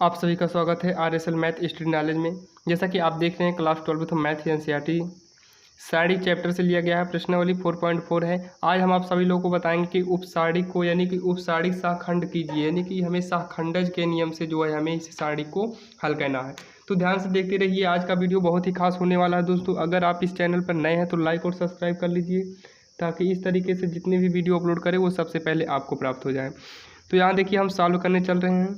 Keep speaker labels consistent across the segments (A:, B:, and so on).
A: आप सभी का स्वागत है RSL मैथ स्टडी नॉलेज में। जैसा कि आप देख रहे हैं क्लास 12 मैथ NCERT सारणी चैप्टर से लिया गया है। प्रश्नावली 4.4 है। आज हम आप सभी लोगों को बताएंगे कि उपसारणी को यानी कि उपसारणी शाखंड कीजिए, यानी कि हमें शाखंडज के नियम से जो है हमें इस सारणी को हल करना है। तो ध्यान से देखते रहिए, आज का वीडियो बहुत ही खास होने वाला है दोस्तों। अगर आप इस चैनल पर नए हैं तो लाइक और सब्सक्राइब कर लीजिए, ताकि इस तरीके से जितने भी वीडियो अपलोड करें वो सबसे पहले आपको प्राप्त हो जाए। तो यहाँ देखिए हम सॉल्व करने चल रहे हैं।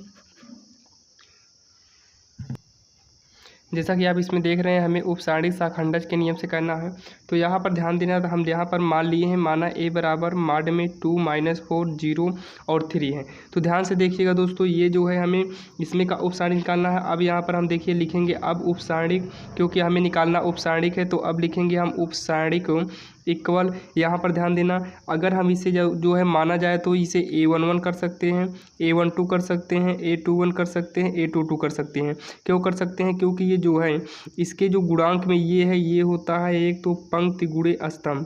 A: जैसा कि आप इसमें देख रहे हैं, हमें उपसारणी शाखंडज के नियम से करना है। तो यहाँ पर ध्यान देना, तो हम यहाँ पर मान लिए हैं, माना a बराबर माड में 2 - 4 0 और 3 है। तो ध्यान से देखिएगा दोस्तों, ये जो है हमें इसमें का उपसारणी निकालना है। अब यहाँ पर हम देखिए लिखेंगे अब उपसारणी, क्योंकि हमें निकालना उपसारणी है तो अब लिखेंगे हम उपसारणी को इक्वल। यहाँ पर ध्यान देना, अगर हम इसे जो है माना जाए तो इसे a11 कर सकते हैं, a12 कर सकते हैं, a21 कर सकते हैं, a22 कर सकते हैं। क्यों कर सकते हैं? क्योंकि ये जो है इसके जो गुणांक में ये है, ये होता है एक तो पंक्ति गुणे स्तंभ।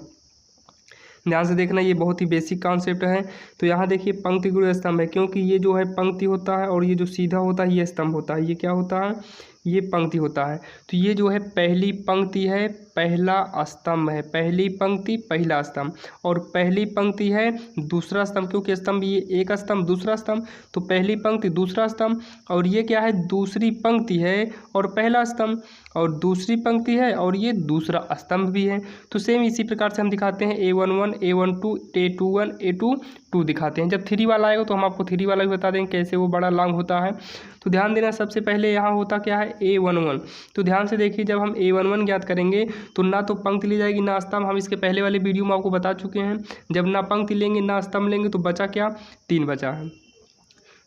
A: ध्यान से देखना, ये बहुत ही बेसिक कॉन्सेप्ट है। तो यहाँ देखिए पंक्ति गुणे स्तंभ है, क्योंकि ये जो है पंक्ति होता है और ये जो सीधा होता है ये स्तंभ होता है। ये क्या होता है? ये पंक्ति होता है। तो ये जो है पहली पंक्ति है, पहला स्तंभ है, पहली पंक्ति पहला स्तंभ, और पहली पंक्ति है दूसरा स्तंभ, क्योंकि स्तंभ ये एक स्तंभ दूसरा स्तंभ, तो पहली पंक्ति दूसरा स्तंभ, और ये क्या है? दूसरी पंक्ति है और पहला स्तंभ, और दूसरी पंक्ति है और ये दूसरा स्तंभ भी है। तो सेम इसी प्रकार से हम दिखाते हैं a11 a12 a21 a22 दिखाते हैं। जब 3 वाला आएगा तो हम आपको 3 वाला भी बता देंगे कैसे वो बड़ा लॉन्ग होता है। तो ध्यान देना, सबसे पहले यहाँ होता क्या है? a11। तो ध्यान से देखिए, जब हम a11 ज्ञात करेंगे तो ना तो पंक्ति ली जाएगी ना स्तंभ। हम इसके पहले वाले वीडियो में आपको बता चुके हैं, जब ना पंक्ति लेंगे ना स्तंभ लेंगे तो बचा क्या? 3 बचा है।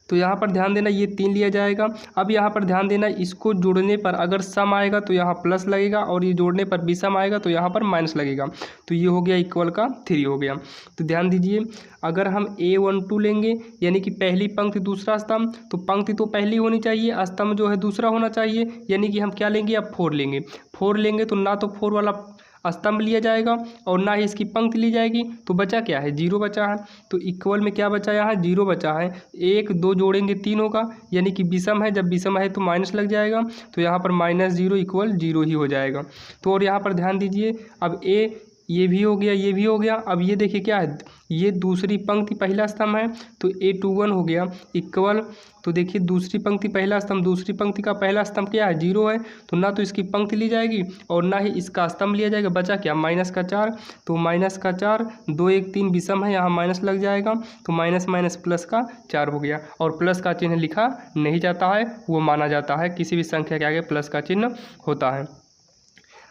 A: तो यहाँ पर ध्यान देना, ये 3 लिया जाएगा। अब यहाँ पर ध्यान देना, इसको जोड़ने पर अगर सम आएगा तो यहाँ प्लस लगेगा, और ये जोड़ने पर विषम आएगा तो यहाँ पर माइनस लगेगा। तो ये हो गया इक्वल का 3 हो गया। तो ध्यान दीजिए, अगर हम a12 लेंगे यानी कि पहली पंक्ति दूसरा स्तंभ, तो पंक्ति तो पहली होनी चाहिए, स्तंभ जो है दूसरा होना चाहिए, यानी कि हम क्या लेंगे? अब 4 लेंगे। 4 लेंगे तो ना तो 4 वाला स्तंभ लिया जाएगा और ना ही इसकी पंक्ति ली जाएगी, तो बचा क्या है? 0 बचा है। तो इक्वल में क्या बचा? यहाँ 0 बचा है। 1 2 जोड़ेंगे 3 होगा, यानी कि विषम है, जब विषम है तो माइनस लग जाएगा, तो यहाँ पर -0 इक्वल 0 ही हो जाएगा। तो और यहाँ पर ध्यान दीजिए, अब ये भी हो गया, ये भी हो गया। अब ये देखिए क्या है, ये दूसरी पंक्ति पहला स्तंभ है, तो a21 हो गया इक्वल। तो देखिए दूसरी पंक्ति पहला स्तंभ, दूसरी पंक्ति का पहला स्तंभ क्या है? 0 है, तो ना तो इसकी पंक्ति ली जाएगी और ना ही इसका स्तंभ लिया जाएगा। बचा क्या? -4। तो -4 2 1 3 विषम है, यहाँ माइनस लग जाएगा, तो माइनस माइनस प्लस का 4 हो गया। और प्लस का चिन्ह लिखा नहीं जाता है, वो माना जाता है, किसी भी संख्या के आगे प्लस का चिन्ह होता है।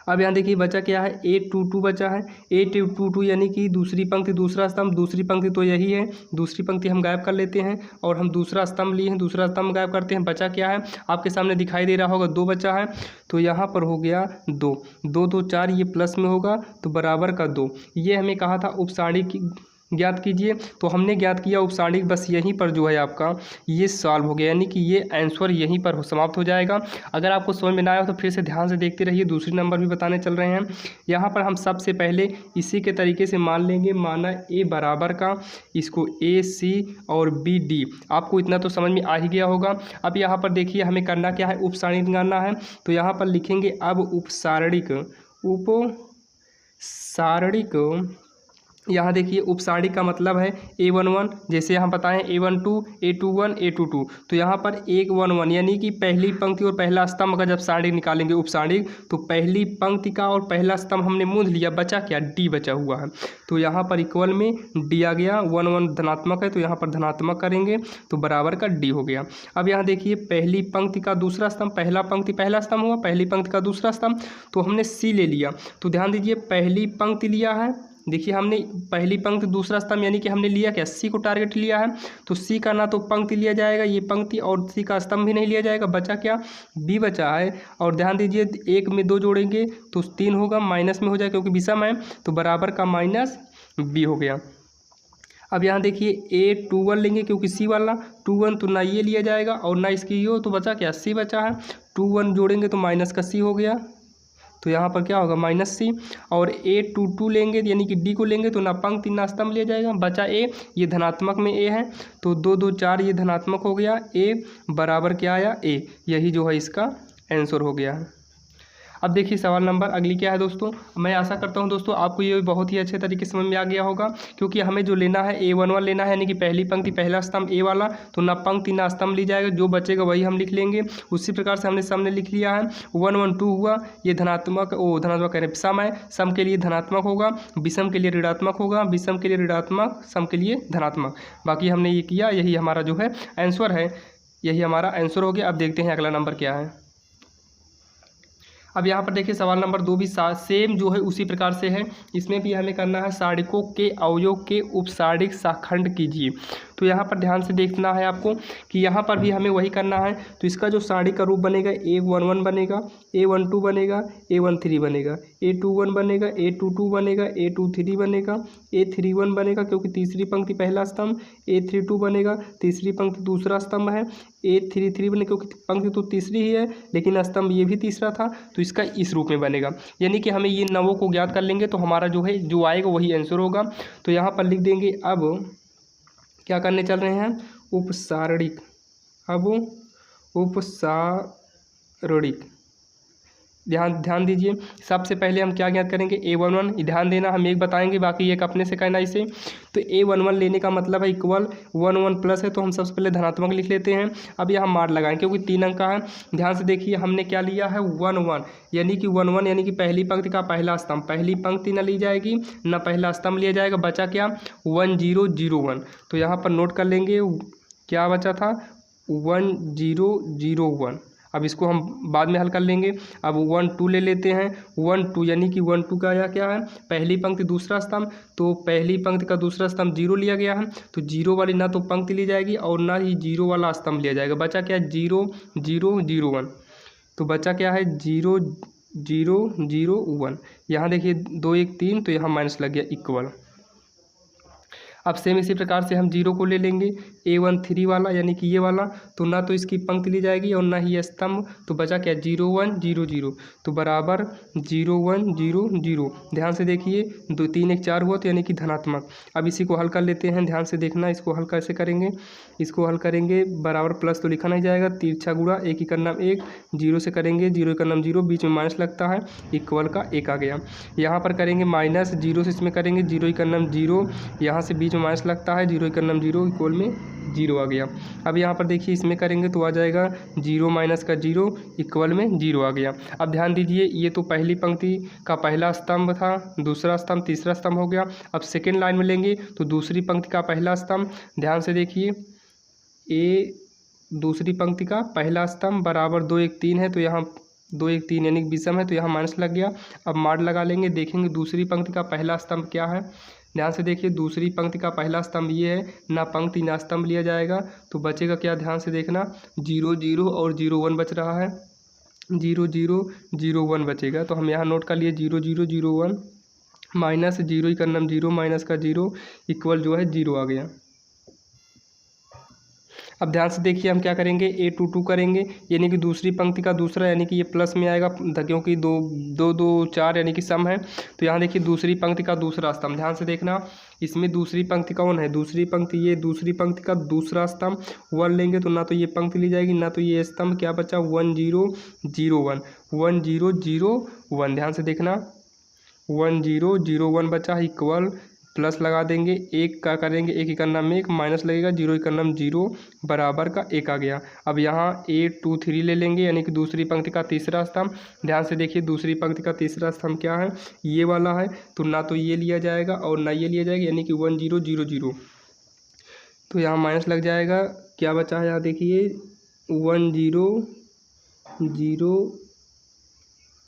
A: अब यहाँ देखिए बचा क्या है? a22 बचा है। a22 यानी कि दूसरी पंक्ति दूसरा स्तंभ, दूसरी पंक्ति तो यही है, दूसरी पंक्ति हम गायब कर लेते हैं और हम दूसरा स्तंभ लिए हैं, दूसरा स्तंभ गायब करते हैं। बचा क्या है? आपके सामने दिखाई दे रहा होगा 2 बचा है, तो यहाँ पर हो गया 2 2 2 4, ये प्लस में होगा तो बराबर का 2। ये हमें कहा था उपसारणी की ज्ञात कीजिए, तो हमने ज्ञात किया उपसारणी। बस यहीं पर जो है आपका ये सॉल्व हो गया, यानी कि ये आंसर यहीं पर समाप्त हो जाएगा। अगर आपको समझ में ना आया तो फिर से ध्यान से देखते रहिए, दूसरी नंबर भी बताने चल रहे हैं। यहाँ पर हम सबसे पहले इसी के तरीके से मान लेंगे, माना a बराबर का, इसको a c और b d। आपको इतना तो समझ में आ ही गया होगा। अब यहाँ पर देखिए हमें करना क्या है? उपसारणी निकालना है। तो यहाँ पर लिखेंगे अब उपसारणिक यहाँ देखिए उपसारणी का मतलब है a11, जैसे यहाँ बताएं a12 a21 a22। तो यहाँ पर 111 यानी कि पहली पंक्ति और पहला स्तंभ का जब सारणी निकालेंगे उपसारणी, तो पहली पंक्ति का और पहला स्तंभ हमने मूंद लिया, बचा क्या? d बचा हुआ है। तो यहाँ पर इक्वल में d आ गया, 1 1 धनात्मक है तो यहाँ पर धनात्मक करेंगे तो बराबर का d हो गया। अब यहाँ देखिए पहली पंक्ति का दूसरा स्तंभ, पहला पंक्ति पहला स्तंभ हुआ, पहली पंक्ति का दूसरा स्तंभ, तो हमने c ले लिया। तो ध्यान दीजिए पहली पंक्ति लिया है, देखिए हमने पहली पंक्ति दूसरा स्तंभ, यानी कि हमने लिया क्या? सी को टारगेट लिया है, तो सी का ना तो पंक्ति लिया जाएगा ये पंक्ति, और सी का स्तंभ भी नहीं लिया जाएगा। बचा क्या? बी बचा है। और ध्यान दीजिए 1 में 2 जोड़ेंगे तो 3 होगा, माइनस में हो जाएगा क्योंकि विषम है, तो बराबर का -b हो गया। अब यहाँ देखिए a21 लेंगे, क्योंकि सी वाला 21 तो ना ये लिया जाएगा और ना इसकी ये हो, तो बचा क्या? सी बचा है। 2 1 जोड़ेंगे तो माइनस का सी हो गया, तो यहाँ पर क्या होगा -c, और A22 लेंगे यानी कि D को लेंगे तो ना पंक्ति ना स्तंभ लिया जाएगा, बचा A, ये धनात्मक में A है तो 2 2 4 ये धनात्मक हो गया, A बराबर क्या आया A, यही जो है इसका आंसर हो गया है। अब देखिए सवाल नंबर अगली क्या है दोस्तों। मैं आशा करता हूं दोस्तों आपको ये बहुत ही अच्छे तरीके से समझ में आ गया होगा, क्योंकि हमें जो लेना है A11 लेना है, यानी कि पहली पंक्ति पहला स्तंभ A वाला, तो ना पंक्ति ना स्तंभ ली जाएगा, जो बचेगा वही हम लिख लेंगे। उसी प्रकार से हमने सामने लिख लिया है 1 1 2 हुआ, ये धनात्मक धनात्मक कह रहे सम है, सम के लिए धनात्मक होगा, विषम के लिए ऋणात्मक होगा, विषम के लिए ऋणात्मक, सम के लिए धनात्मक। बाकी हमने ये किया, यही हमारा जो है आंसर है, यही हमारा आंसर हो गया। अब देखते हैं अगला नंबर क्या है। अब यहाँ पर देखिए सवाल नंबर 2 भी सेम जो है उसी प्रकार से है, इसमें भी हमें करना है सारणिकों के अवयव के उपसारणिक साखंड कीजिए। तो यहाँ पर ध्यान से देखना है आपको कि यहाँ पर भी हमें वही करना है। तो इसका जो सारणिक का रूप बनेगा A11 बनेगा, A12 बनेगा, A13 बनेगा, A21 बनेगा, A22 बनेगा, A23 बनेगा, A31 बनेगा क्योंकि तीसरी पंक्ति पहला स्तंभ, A32 बनेगा तीसरी पंक्ति दूसरा स्तंभ है, A33 बने क्योंकि पंक्ति तो तीसरी ही है लेकिन स्तंभ ये भी तीसरा था, तो इसका इस रूप में बनेगा। यानी कि हमें ये नवों को ज्ञात कर लेंगे तो हमारा जो है जो आएगा वही आंसर होगा। तो यहाँ पर लिख देंगे। अब क्या करने चल रहे हैं, उपसारणिक। अब उपसारणिक ध्यान दीजिए, सबसे पहले हम क्या ज्ञात करेंगे A11, ध्यान देना, हम एक बताएंगे बाकी एक अपने से कहना इसे। तो A11 लेने का मतलब है इक्वल 1 1 प्लस है, तो हम सबसे पहले धनात्मक लिख लेते हैं। अब यहाँ मार लगाएं क्योंकि 3 अंक का है। ध्यान से देखिए हमने क्या लिया है 1 1, यानी कि 1 1 यानी कि पहली पंक्ति का पहला स्तंभ, पहली पंक्ति न ली जाएगी न पहला स्तंभ लिया जाएगा, बचा क्या 1 0 0 1। तो यहाँ पर नोट कर लेंगे क्या बचा था 1 0 0 1। अब इसको हम बाद में हल कर लेंगे। अब 1 2 ले लेते हैं, 1 2 यानी कि 1 2 का क्या है पहली पंक्ति दूसरा स्तंभ, तो पहली पंक्ति का दूसरा स्तंभ 0 लिया गया है, तो 0 वाली ना तो पंक्ति ली जाएगी और ना ही 0 वाला स्तंभ लिया जाएगा। बचा क्या 0 0 0 1। तो बचा क्या है 0 0 0 1। यहाँ देखिए 2 1 3, तो यहाँ माइनस लग गया इक्वल। अब सेम इसी प्रकार से हम 0 को ले लेंगे A13 वाला, यानी कि ये वाला, तो ना तो इसकी पंक्ति ली जाएगी और ना ही ये स्तंभ, तो बचा क्या 0 1 0 0, तो बराबर 0 1 0 0। ध्यान से देखिए 2 3 1 4 हुआ, तो यानी कि धनात्मक। अब इसी को हल कर लेते हैं, ध्यान से देखना, इसको हल कैसे करेंगे। इसको हल करेंगे बराबर प्लस तो लिखा नहीं जाएगा, तिरछा गुणा, एक ही का नाम 1, 0 से करेंगे 0 का नाम 0, बीच में माइनस लगता है, इक्वल का 1 आ गया। यहाँ पर करेंगे माइनस, 0 से इसमें करेंगे 0 का नाम 0, यहाँ से बीच में माइनस लगता है, 0 का नाम 0, इक्वल में 0 आ गया। अब यहाँ पर देखिए इसमें करेंगे तो आ जाएगा 0 माइनस का 0, इक्वल में 0 आ गया। अब ध्यान दीजिए ये तो पहली पंक्ति का पहला स्तंभ था, दूसरा स्तंभ, तीसरा स्तंभ हो गया। अब सेकेंड लाइन में लेंगे तो दूसरी पंक्ति का पहला स्तंभ, ध्यान से देखिए दूसरी पंक्ति का पहला स्तंभ बराबर 2 1 3 है, तो यहाँ 2 1 3 यानी विषम है, तो यहाँ माइनस लग गया। अब मार लगा लेंगे, देखेंगे दूसरी पंक्ति का पहला स्तंभ क्या है। ध्यान से देखिए दूसरी पंक्ति का पहला स्तंभ ये है, ना पंक्ति ना स्तंभ लिया जाएगा, तो बचेगा क्या, ध्यान से देखना 0 0 और 0 1 बच रहा है, 0 0 0 1 बचेगा। तो हम यहाँ नोट कर लिए 0 0 0 1 माइनस 0 का नाम 0 माइनस का 0, इक्वल जो है 0 आ गया। अब ध्यान से देखिए हम क्या करेंगे A22 करेंगे, यानी कि दूसरी पंक्ति का दूसरा, यानी कि ये प्लस में आएगा क्योंकि 2 2 2 4 यानी कि सम है। तो यहाँ देखिए दूसरी पंक्ति का दूसरा स्तंभ, ध्यान से देखना इसमें दूसरी पंक्ति कौन है, दूसरी पंक्ति, ये दूसरी पंक्ति का दूसरा स्तंभ 1 लेंगे तो ना तो ये पंक्ति ली जाएगी ना तो ये स्तंभ, क्या बचा 1 0 0 1 1 0 0 1। ध्यान से देखना 1 0 0 1 बचा, इक्वल प्लस लगा देंगे, एक का करेंगे, एक ही का नाम 1 माइनस लगेगा, 0 का नाम 0 बराबर का 1 आ गया। अब यहाँ A23 ले लेंगे, यानी कि दूसरी पंक्ति का तीसरा स्तंभ। ध्यान से देखिए दूसरी पंक्ति का तीसरा स्तंभ क्या है, ये वाला है, तो ना तो ये लिया जाएगा और ना ये लिया जाएगा, यानी कि 1 0 0 0, तो यहाँ माइनस लग जाएगा। क्या बचा है यहाँ देखिए 1 0 0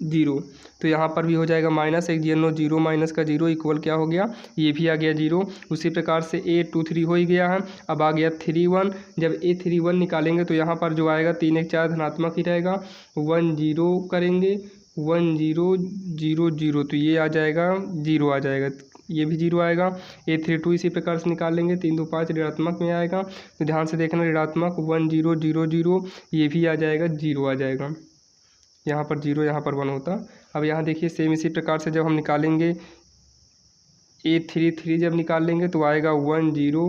A: 0, तो यहाँ पर भी हो जाएगा माइनस, 1 0 0 माइनस का 0, इक्वल क्या हो गया, ये भी आ गया 0। उसी प्रकार से A23 हो ही गया है। अब आ गया 3 1, जब A31 निकालेंगे तो यहाँ पर जो आएगा 3 1 4 धनात्मक ही रहेगा, 1 0 करेंगे 1 0 0 0, तो ये आ जाएगा 0 आ जाएगा, ये भी 0 आएगा। A32 इसी प्रकार से निकाल लेंगे, 3 2 5 ऋणात्मक में आएगा, तो ध्यान से देखना ऋणात्मक 1 0 0 0, ये भी आ जाएगा 0 आ जाएगा। यहाँ पर 0 यहाँ पर 1 होता। अब यहाँ देखिए सेम इसी प्रकार से जब हम निकालेंगे A33 जब निकाल लेंगे तो आएगा 1 0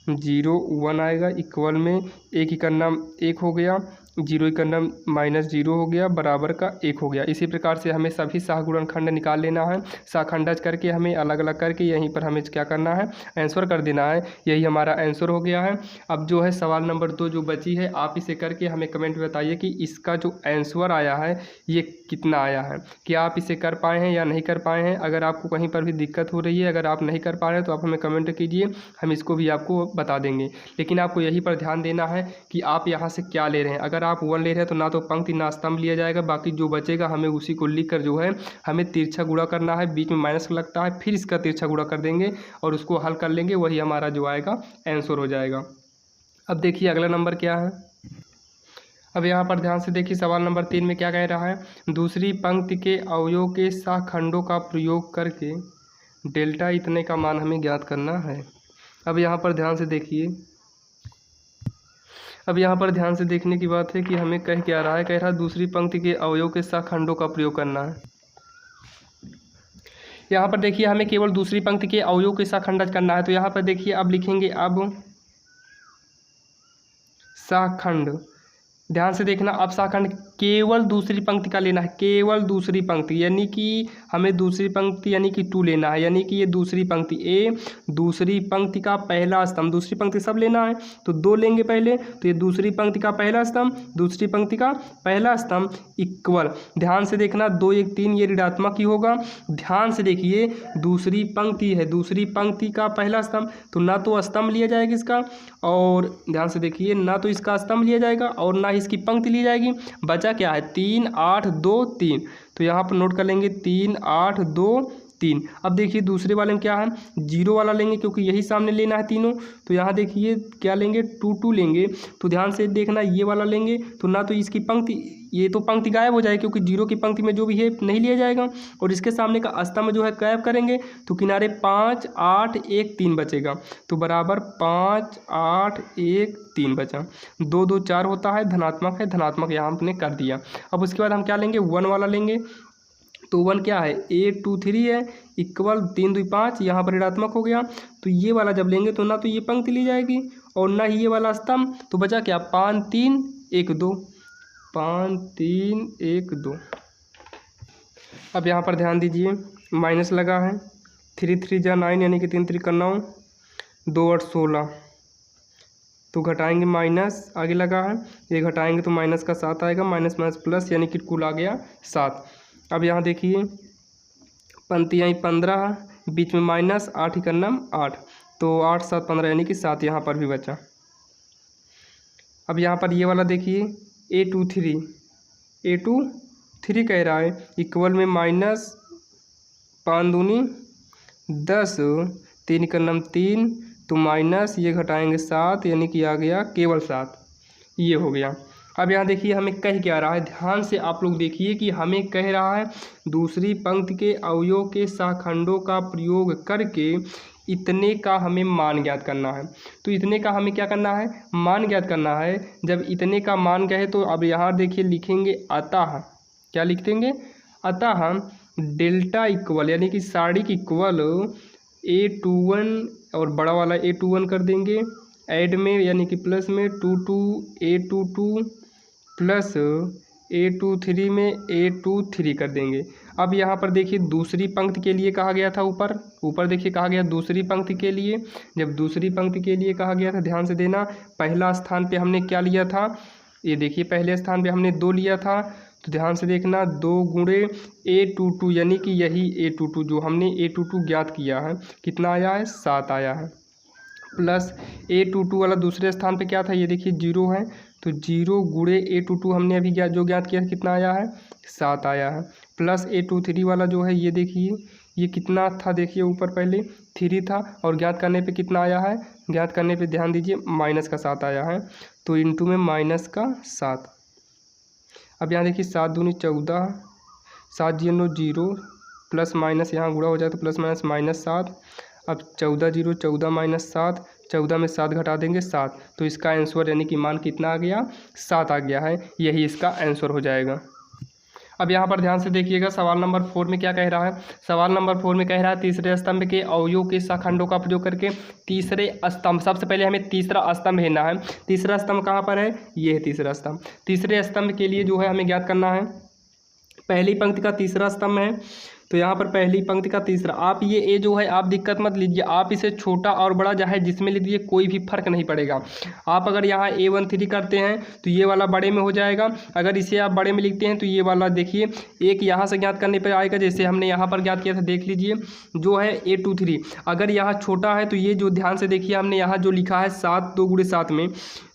A: 0 1 आएगा, इक्वल में एक ही करना 1 हो गया, 0 ही करना -0 हो गया, बराबर का 1 हो गया। इसी प्रकार से हमें सभी सहगुणनखंड निकाल लेना है। सहखंडज करके हमें अलग अलग करके यहीं पर हमें क्या करना है, आंसर कर देना है। यही हमारा आंसर हो गया है। अब जो है सवाल नंबर 2 जो बची है, आप इसे करके हमें कमेंट में बताइए कि इसका जो आंसर आया है ये कितना आया है। क्या आप इसे कर पाए हैं या नहीं कर पाए हैं। अगर आपको कहीं पर भी दिक्कत हो रही है, अगर आप नहीं कर पा रहे हैं तो आप हमें कमेंट कीजिए, हम इसको भी आपको बता देंगे। लेकिन आपको यहीं पर ध्यान देना है कि आप यहाँ से क्या ले रहे हैं। अगर आप 1 ले रहे हैं तो ना तो पंक्ति ना स्तंभ लिया जाएगा, बाकी जो बचेगा हमें उसी को लिख कर जो है हमें तिरछा गुणा करना है, बीच में माइनस लगता है, फिर इसका तिरछा गुणा कर देंगे और उसको हल कर लेंगे, वही हमारा जो आएगा आंसर हो जाएगा। अब देखिए अगला नंबर क्या है। अब यहाँ पर ध्यान से देखिए सवाल नंबर 3 में क्या कह रहा है, दूसरी पंक्ति के अवयव के सहखंडों का प्रयोग करके डेल्टा इतने का मान हमें ज्ञात करना है। अब यहाँ पर ध्यान से देखिए, अब यहाँ पर ध्यान से देखने की बात है कि हमें कह क्या रहा है, कह रहा है दूसरी पंक्ति के अवयव के सहखंडों का प्रयोग करना है। यहाँ पर देखिए हमें केवल दूसरी पंक्ति के अवयव के सहखंडज करना है। तो यहाँ पर देखिए अब लिखेंगे अब सहखंड, ध्यान से देखना, अब सहखंड केवल दूसरी पंक्ति का लेना है, केवल दूसरी पंक्ति, यानी कि हमें दूसरी पंक्ति यानी कि 2 लेना है, यानी कि ये दूसरी पंक्ति ए, दूसरी पंक्ति का पहला स्तंभ, दूसरी पंक्ति सब लेना है तो 2 लेंगे पहले, तो ये दूसरी पंक्ति का पहला स्तंभ, दूसरी पंक्ति का पहला स्तंभ इक्वल, ध्यान से देखना 2 1 3 ये ऋणात्मक ही होगा। ध्यान से देखिए दूसरी पंक्ति है, दूसरी पंक्ति का पहला स्तंभ, तो ना तो स्तंभ लिया जाएगा इसका, और ध्यान से देखिए ना तो इसका स्तंभ लिया जाएगा और ना इसकी पंक्ति ली जाएगी। बचा क्या है 3 8 2 3, तो यहाँ पर नोट कर लेंगे 3 8 2 3। अब देखिए दूसरे वाले में क्या है, 0 वाला लेंगे क्योंकि यही सामने लेना है तीनों, तो यहाँ देखिए क्या लेंगे 2 2 लेंगे। तो ध्यान से देखना ये वाला लेंगे तो ना तो इसकी पंक्ति, ये तो पंक्ति गायब हो जाएगी क्योंकि 0 की पंक्ति में जो भी है नहीं लिया जाएगा, और इसके सामने का स्तंभ जो है गायब करेंगे तो किनारे 5 8 1 3 बचेगा, तो बराबर 5 8 1 3 बचा। 2 2 4 होता है, धनात्मक है, धनात्मक यहाँ हमने कर दिया। अब उसके बाद हम क्या लेंगे 1 वाला लेंगे, तो 1 क्या है A23 है, इक्वल 3 2 5, यहाँ पर ऋणात्मक हो गया। तो ये वाला जब लेंगे तो ना तो ये पंक्ति ली जाएगी और ना ही ये वाला स्तंभ, तो बचा क्या 5 3 1 2, 5 3 1 2। अब यहाँ पर ध्यान दीजिए माइनस लगा है, 3 3 जा 9 यानी कि 3 3 का 9, 2 8 16, तो घटाएंगे माइनस आगे लगा है, ये घटाएंगे तो माइनस का 7 आएगा, माइनस माइनस प्लस यानी कि कुल आ गया 7। अब यहाँ देखिए पंक्तियाँ 15, बीच में माइनस, 8 ही करना 8, तो 8 7 15 यानी कि 7 यहाँ पर भी बचा। अब यहाँ पर ये वाला देखिए A23 कह रहा है, इक्वल में माइनस 5 दूनी 10, 3 करना 3, तो माइनस ये घटाएंगे 7 यानी कि आ गया केवल 7, ये हो गया। अब यहाँ देखिए हमें कह क्या रहा है, ध्यान से आप लोग देखिए कि हमें कह रहा है दूसरी पंक्ति के अवयव के सहखंडों का प्रयोग करके इतने का हमें मान ज्ञात करना है। तो इतने का हमें क्या करना है, मान ज्ञात करना है। जब इतने का मान कहे तो अब यहाँ देखिए लिखेंगे अतः, क्या लिख देंगे, अतः डेल्टा इक्वल यानी कि साड़िक इक्वल A21 और बड़ा वाला A21 कर देंगे, ऐड में यानी कि प्लस में 2 2 A22 प्लस A23 में A23 कर देंगे। अब यहाँ पर देखिए दूसरी पंक्ति के लिए कहा गया था, ऊपर देखिए कहा गया दूसरी पंक्ति के लिए। जब दूसरी पंक्ति के लिए कहा गया था, ध्यान से देना, पहला स्थान पे हमने क्या लिया था, ये देखिए पहले स्थान पे हमने 2 लिया था, तो ध्यान से देखना 2 गुणे A22 यानी कि यही A22 जो हमने A22 ज्ञात किया है कितना आया है 7 आया है, प्लस A22 वाला दूसरे स्थान पे क्या था, ये देखिए 0 है, तो 0 गुणे A22 हमने अभी जो ज्ञात किया कितना आया है 7 आया है, प्लस A23 वाला जो है ये देखिए ये कितना था, देखिए ऊपर पहले 3 था और ज्ञात करने पे कितना आया है, ज्ञात करने पे ध्यान दीजिए माइनस का 7 आया है, तो इंटू में माइनस का 7। अब यहाँ देखिए 7 दूनी 14, 7 0 0, प्लस माइनस यहाँ गुणा हो जाए तो प्लस माइनस माइनस 7। अब 14 0 14 माइनस 7, 14 में 7 घटा देंगे 7, तो इसका आंसर यानी कि मान कितना आ गया 7 आ गया है, यही इसका आंसर हो जाएगा। अब यहाँ पर ध्यान से देखिएगा, सवाल नंबर 4 में क्या कह रहा है। सवाल नंबर 4 में कह रहा है तीसरे स्तंभ के अवयवों के शाखंडों का प्रयोग करके तीसरे स्तंभ, सबसे पहले हमें तीसरा स्तंभ लेना है। तीसरा स्तंभ कहाँ पर है, ये है तीसरा स्तंभ। तीसरे स्तंभ के लिए जो है हमें ज्ञात करना है पहली पंक्ति का तीसरा स्तंभ है, तो यहाँ पर पहली पंक्ति का तीसरा, आप ये ए जो है आप दिक्कत मत लीजिए, आप इसे छोटा और बड़ा चाहे जिसमें लिख दीजिए, कोई भी फर्क नहीं पड़ेगा। आप अगर यहाँ A13 करते हैं तो ये वाला बड़े में हो जाएगा, अगर इसे आप बड़े में लिखते हैं तो ये वाला देखिए एक यहाँ से ज्ञात करने पर आएगा, जैसे हमने यहाँ पर ज्ञात किया था, देख लीजिए जो है A23। अगर यहाँ छोटा है तो ये जो ध्यान से देखिए हमने यहाँ जो लिखा है 7 2 गुणे 7 में,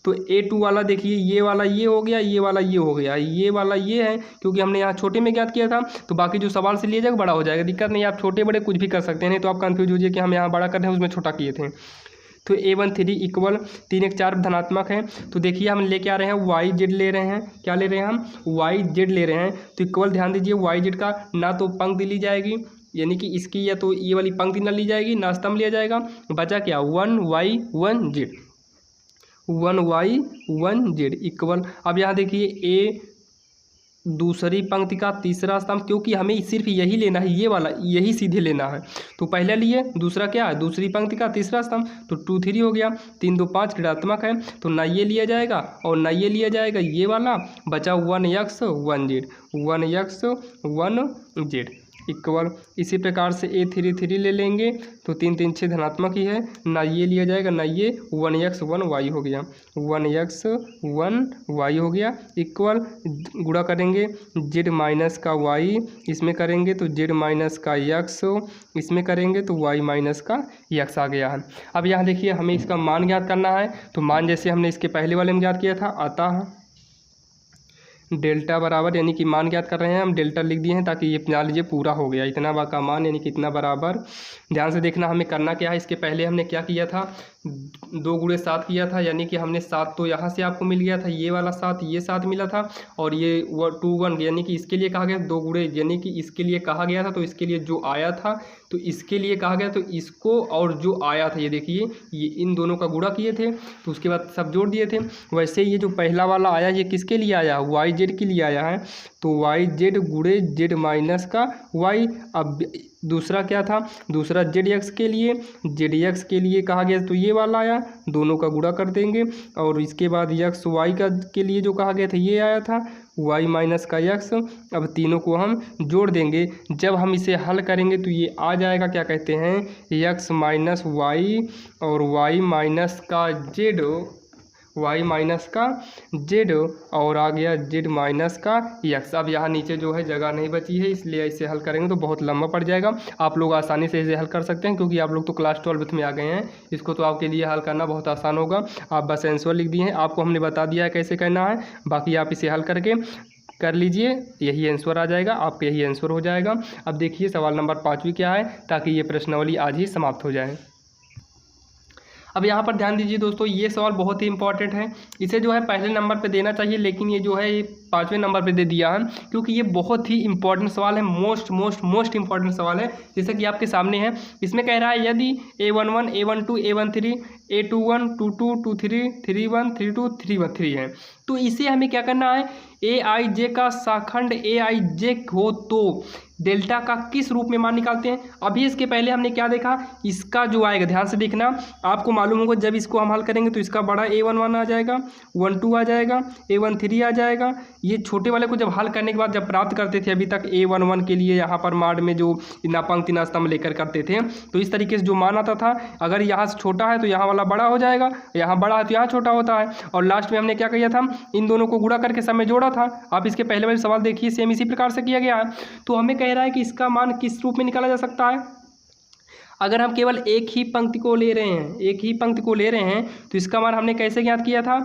A: तो A2 वाला देखिए ये वाला ये हो गया, ये वाला ये हो गया, ये वाला ये है क्योंकि हमने यहाँ छोटे में ज्ञात किया था, तो बाकी जो सवाल से लिया जाएगा बड़ा हो जाएगा, दिक्कत नहीं, आप छोटे बड़े कुछ भी कर सकते हैं, नहीं तो आप कंफ्यूज हो जाइए कि हम यहाँ बड़ा कर रहे हैं उसमें छोटा किए थे। तो A13 इक्वल 3 1 4 धनात्मक है, तो देखिए हम लेके आ रहे हैं YZ ले रहे हैं, क्या ले रहे हैं हम YZ ले रहे हैं, तो इक्वल ध्यान दीजिए YZ का ना तो पंक्ति ली जाएगी, यानी कि इसकी या तो ये वाली पंक्ति ना ली जाएगी ना स्तंभ लिया जाएगा, बचा क्या 1Y 1Z 1Y 1Z equal. अब यहाँ देखिए ए दूसरी पंक्ति का तीसरा स्तंभ, क्योंकि हमें सिर्फ यही लेना है, ये वाला यही सीधे लेना है, तो पहले लिए, दूसरा क्या है दूसरी पंक्ति का तीसरा स्तंभ, तो 2 3 हो गया, 3 2 5 ऋणात्मक है, तो ना ये लिया जाएगा और ना ये लिया जाएगा, ये वाला बचा 1x 1z 1x 1z equal. इसी प्रकार से A33 ले लेंगे तो 3 3 6 धनात्मक ही है, ना ये लिया जाएगा ना ये, 1x 1y हो गया, 1x 1y हो गया इक्वल। गुणा करेंगे z माइनस का y इसमें करेंगे तो z माइनस का x इसमें करेंगे तो y माइनस का x आ गया है। अब यहाँ देखिए हमें इसका मान ज्ञात करना है, तो मान जैसे हमने इसके पहले वाले में ज्ञात किया था, अतः डेल्टा बराबर, यानी कि मान ज्ञात कर रहे हैं हम, डेल्टा लिख दिए हैं ताकि ये मान लीजिए पूरा हो गया, इतना का मान यानी कितना बराबर। ध्यान से देखना हमें करना क्या है, इसके पहले हमने क्या किया था 2 गुणे 7 किया था, यानी कि हमने 7 तो यहाँ से आपको मिल गया था, ये वाला 7 ये 7 मिला था, और ये 2 1 यानी कि इसके लिए कहा गया 2 गुणे, यानी कि इसके लिए कहा गया था, तो इसके लिए जो आया था तो इसके लिए कहा गया, तो इसको और जो आया था ये देखिए ये इन दोनों का गुणा किए थे, तो उसके बाद सब जोड़ दिए थे। वैसे ये जो पहला वाला आया ये किसके लिए आया, YZ के लिए आया है, तो YZ गुणे Z माइनस का Y। अब दूसरा क्या था, दूसरा ZX के लिए, ZX के लिए कहा गया तो ये वाला आया, दोनों का गुणा कर देंगे, और इसके बाद XY का के लिए जो कहा गया था ये आया था Y माइनस का X। अब तीनों को हम जोड़ देंगे, जब हम इसे हल करेंगे तो ये आ जाएगा क्या कहते हैं X माइनस Y और Y माइनस का Z, Y माइनस का Z और आ गया Z माइनस का X। अब यहाँ नीचे जो है जगह नहीं बची है, इसलिए इसे हल करेंगे तो बहुत लंबा पड़ जाएगा। आप लोग आसानी से इसे हल कर सकते हैं क्योंकि आप लोग तो क्लास 12th में आ गए हैं, इसको तो आपके लिए हल करना बहुत आसान होगा। आप बस आंसर लिख दिए हैं, आपको हमने बता दिया है कैसे करना है, बाकी आप इसे हल करके कर लीजिए, यही आंसर आ जाएगा, आपका यही आंसर हो जाएगा। अब देखिए सवाल नंबर 5 क्या है, ताकि ये प्रश्नावली आज ही समाप्त हो जाए। अब यहाँ पर ध्यान दीजिए दोस्तों, ये सवाल बहुत ही इंपॉर्टेंट है, इसे जो है पहले नंबर पे देना चाहिए, लेकिन ये जो है ये 5वें नंबर पे दे दिया है क्योंकि ये बहुत ही इंपॉर्टेंट सवाल है, मोस्ट इंपॉर्टेंट सवाल है। जैसे कि आपके सामने है, इसमें कह रहा है यदि A11 A12 A13 A21 22 23 31 32 33 है, तो इसे हमें क्या करना है, AIJ का शाखंड AIJ हो तो डेल्टा का किस रूप में मान निकालते हैं। अभी इसके पहले हमने क्या देखा, इसका जो आएगा ध्यान से देखना, आपको मालूम होगा जब इसको हम हल करेंगे तो इसका बड़ा A11 आ जाएगा, 12 आ जाएगा, A13 आ जाएगा। ये छोटे वाले को जब हल करने के बाद जब प्राप्त करते थे अभी तक A11 के लिए यहाँ पर माड में जो ना पंक्ति ना स्तंभ लेकर करते थे, तो इस तरीके से जो मान आता था, अगर यहाँ से छोटा है तो यहाँ वाला बड़ा हो जाएगा, यहाँ बड़ा है तो यहाँ छोटा होता है, और लास्ट में हमने क्या किया था, इन दोनों को गुणा करके सब में जोड़ा था। आप इसके पहले वाले सवाल देखिए, सेम इसी प्रकार से किया गया है। तो हमें कह रहा है कि इसका मान किस रूप में निकाला जा सकता है। अगर हम केवल एक ही पंक्ति को ले रहे हैं तो इसका मान हमने कैसे ज्ञात किया था,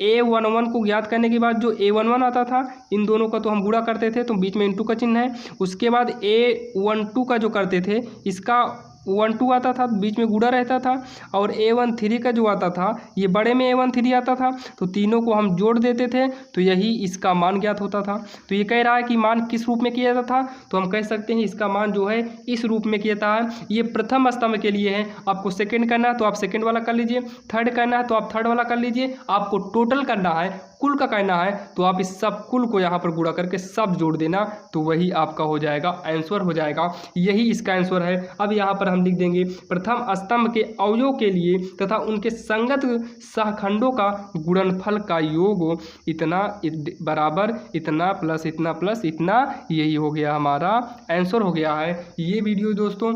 A: A11 को ज्ञात करने के बाद जो A11 आता था इन दोनों का तो हम गुणा करते थे, तो बीच में इंटू का चिन्ह है। उसके बाद A12 का जो करते थे इसका 12 आता था, बीच में गुणा रहता था, और A13 का जो आता था ये बड़े में A13 आता था, तो तीनों को हम जोड़ देते थे, तो यही इसका मान ज्ञात होता था। तो ये कह रहा है कि मान किस रूप में किया जाता था, तो हम कह सकते हैं इसका मान जो है इस रूप में किया जाता है। ये प्रथम स्तंभ के लिए है, आपको सेकंड करना है तो आप सेकंड वाला कर लीजिए, थर्ड करना है तो आप थर्ड वाला कर लीजिए। आपको टोटल करना है, कुल का कहना है तो आप इस सब कुल को यहाँ पर गुणा करके सब जोड़ देना, तो वही आपका हो जाएगा आंसर हो जाएगा। यही इसका आंसर है। अब यहाँ पर हम लिख देंगे प्रथम स्तंभ के अवयव के लिए तथा उनके संगत सहखंडों का गुणनफल का योग इतना बराबर इतना प्लस इतना प्लस इतना, यही हो गया हमारा आंसर हो गया है। ये वीडियो दोस्तों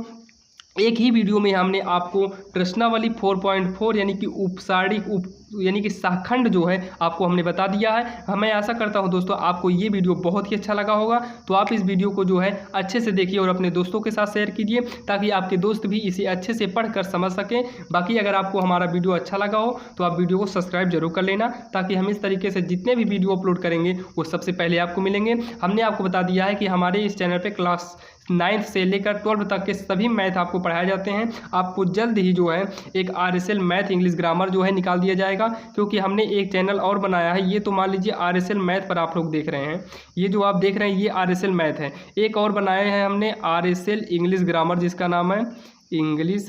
A: एक ही वीडियो में हमने आपको प्रश्नावली 4.4 यानी कि उपसारिक यानी कि सहखंड जो है आपको हमने बता दिया है। मैं आशा करता हूं दोस्तों आपको ये वीडियो बहुत ही अच्छा लगा होगा। तो आप इस वीडियो को जो है अच्छे से देखिए और अपने दोस्तों के साथ शेयर कीजिए ताकि आपके दोस्त भी इसे अच्छे से पढ़कर समझ सकें। बाकी अगर आपको हमारा वीडियो अच्छा लगा हो तो आप वीडियो को सब्सक्राइब जरूर कर लेना, ताकि हम इस तरीके से जितने भी वीडियो अपलोड करेंगे वो सबसे पहले आपको मिलेंगे। हमने आपको बता दिया है कि हमारे इस चैनल पर क्लास 9th से लेकर 12th तक के सभी मैथ आपको पढ़ाए जाते हैं। आपको जल्द ही जो है एक RSL मैथ इंग्लिश ग्रामर जो है निकाल दिया जाएगा, क्योंकि हमने एक चैनल और बनाया है। ये तो मान लीजिए RSL मैथ पर आप लोग देख रहे हैं, ये जो आप देख रहे हैं ये RSL मैथ है। एक और बनाया है हमने RSL इंग्लिश ग्रामर, जिसका नाम है इंग्लिश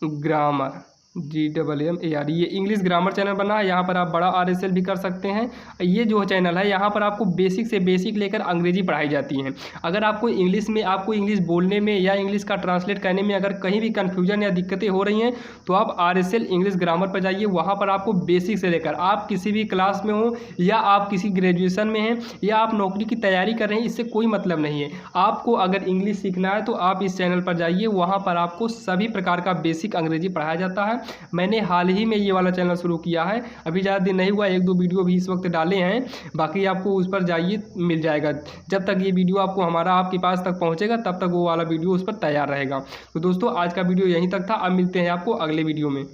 A: ग्रामर GAMAR। ये इंग्लिश ग्रामर चैनल बना है। यहाँ पर आप बड़ा RSL भी कर सकते हैं। ये जो चैनल है यहाँ पर आपको बेसिक से बेसिक लेकर अंग्रेजी पढ़ाई जाती है। अगर आपको इंग्लिश में आपको इंग्लिश बोलने में या इंग्लिश का ट्रांसलेट करने में अगर कहीं भी कन्फ्यूजन या दिक्कतें हो रही हैं तो आप RSL इंग्लिश ग्रामर पर जाइए। वहाँ पर आपको बेसिक से लेकर आप किसी भी क्लास में हो या आप किसी ग्रेजुएशन में हैं या आप नौकरी की तैयारी कर रहे हैं, इससे कोई मतलब नहीं है। आपको अगर इंग्लिश सीखना है तो आप इस चैनल पर जाइए, वहाँ पर आपको सभी प्रकार का बेसिक अंग्रेजी पढ़ाया जाता है। मैंने हाल ही में ये वाला चैनल शुरू किया है, अभी ज़्यादा दिन नहीं हुआ, 1-2 वीडियो भी इस वक्त डाले हैं। बाकी आपको उस पर जाइए, मिल जाएगा। जब तक ये वीडियो आपके पास तक पहुंचेगा तब तक वो वाला वीडियो उस पर तैयार रहेगा। तो दोस्तों आज का वीडियो यहीं तक था। अब मिलते हैं आपको अगले वीडियो में।